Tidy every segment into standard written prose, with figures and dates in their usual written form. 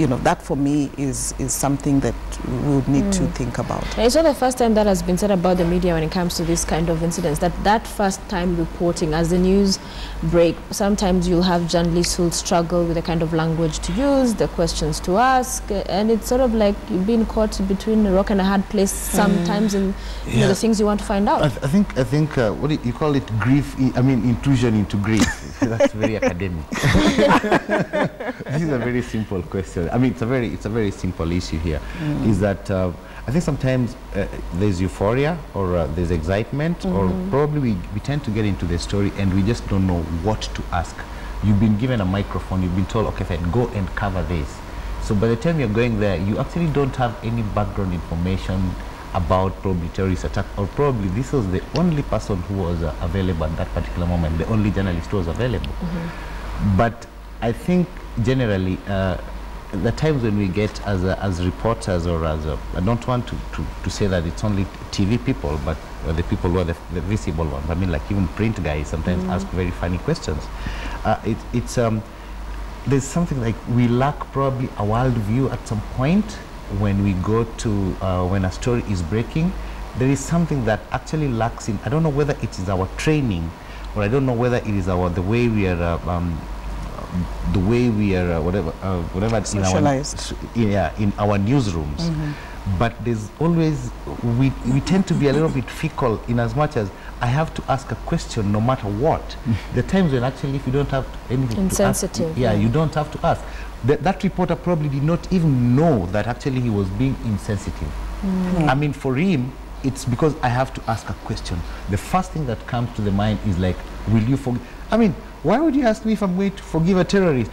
that for me is something that we would need to think about. And it's not the first time that has been said about the media when it comes to this kind of incidents, that first time reporting, as the news break, sometimes you'll have journalists who'll struggle with the kind of language to use, the questions to ask, and it's sort of like you've been caught between a rock and a hard place sometimes in the things you want to find out. I think what do you call it, grief, intrusion into grief. That's very academic. This is a very simple question. It's a very simple issue here. Is that I think sometimes there's euphoria or there's excitement, or probably we tend to get into the story and we just don't know what to ask. You've been given a microphone, you've been told, okay, fine, go and cover this. So by the time you're going there, you actually don't have any background information about probably terrorist attack, or probably this was the only person who was available at that particular moment, the only journalist who was available. But I think generally the times when we get as reporters, or as I don't want to say that it's only TV people, but the people who are the visible ones. Like even print guys sometimes ask very funny questions. There's something like we lack probably a world view at some point when we go to when a story is breaking. There is something that actually lacks in. I don't know whether it is our training, or I don't know whether it is the way we are whatever socialized in our newsrooms. But there's always we tend to be a little bit fickle, in as much as I have to ask a question no matter what. The times when actually, if you don't have anything insensitive to ask, you don't have to ask. That reporter probably did not even know that actually he was being insensitive. For him, it's because I have to ask a question. The first thing that comes to the mind is like, will you forgive? Why would you ask me if I'm going to forgive a terrorist?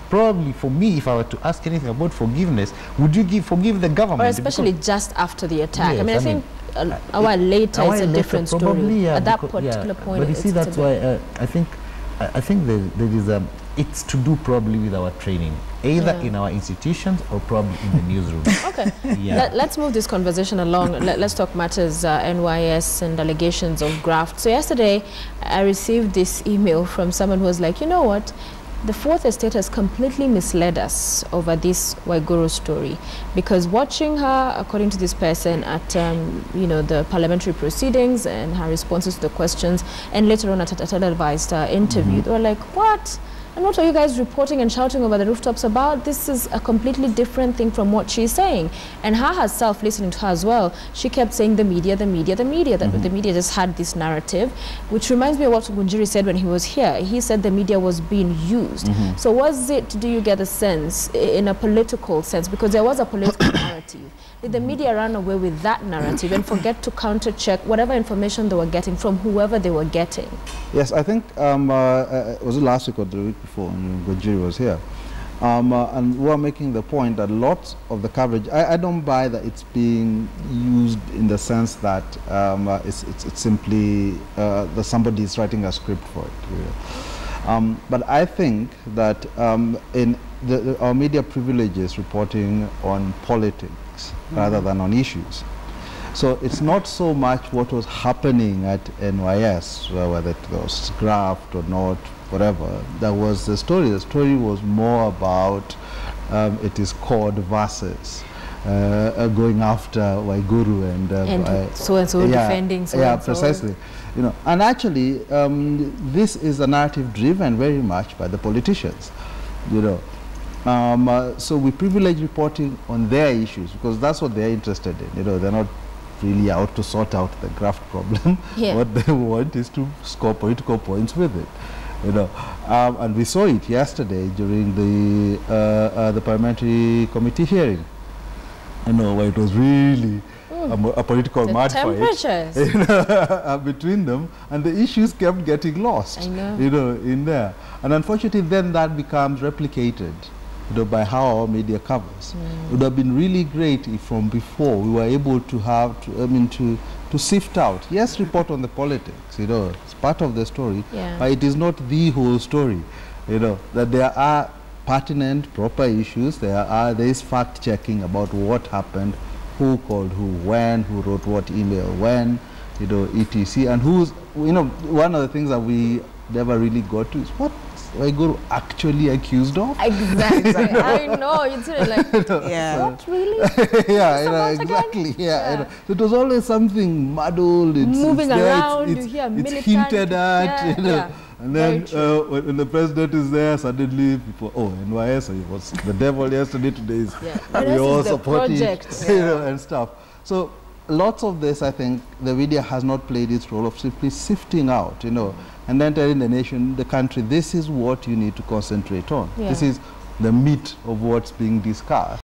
Probably for me, if I were to ask anything about forgiveness, would you forgive the government? Or especially just just after the attack. Yes, I think an hour later is a different story. Probably, at that particular point. But you see, that's why I think there is it's to do probably with our training, either in our institutions or probably in the newsroom. Okay. Let's move this conversation along. Let's talk matters NYS and allegations of graft. So yesterday, I received this email from someone who was like, you know what? The Fourth Estate has completely misled us over this Waiguru story, because watching her, according to this person, at the parliamentary proceedings and her responses to the questions, and later on at a televised interview, they were like, what? And what are you guys reporting and shouting over the rooftops about? This is a completely different thing from what she's saying. And her herself, listening to her as well, she kept saying the media, that the media just had this narrative, which reminds me of what Ngunjiri said when he was here. He said the media was being used. So was it, do you get the sense, in a political sense, because there was a political narrative, did the media run away with that narrative and forget to counter-check whatever information they were getting from whoever they were getting? Yes, I think, was it last week or the week before when Ngunjiri was here? And we were making the point that lots of the coverage, I don't buy that it's being used in the sense that it's simply that somebody is writing a script for it. But I think that in our media privileges reporting on politics rather than on issues. So it's not so much what was happening at NYS, whether it was graft or not, whatever. That was the story. The story was more about it is CORD versus going after Waiguru and so-and-so defending so-and-so. Yeah, precisely. And actually, this is a narrative driven very much by the politicians. So we privilege reporting on their issues because that's what they're interested in. They're not really out to sort out the graft problem. What they want is to score political points with it. And we saw it yesterday during the parliamentary committee hearing. Where it was really a political mud fight between them, and the issues kept getting lost. In there, and unfortunately, then that becomes replicated. By how our media covers. It would have been really great if from before we were able to have to sift out. Yes, report on the politics. It's part of the story, but it is not the whole story. That there are pertinent, proper issues. There is fact checking about what happened, who called who, when, who wrote what email, when, etc. And who's one of the things that we never really got to is what's Waiguru actually accused of? Exactly. I know. It's really like, what, really? Exactly. It was always something muddled. Moving around, you hear it's militant. hinted at, And then when the president is there, suddenly people, NYS, it was the devil yesterday, today is we all support it, and stuff. So lots of this, I think, the media has not played its role of simply sifting out, and then telling the nation, the country, this is what you need to concentrate on. This is the meat of what's being discussed.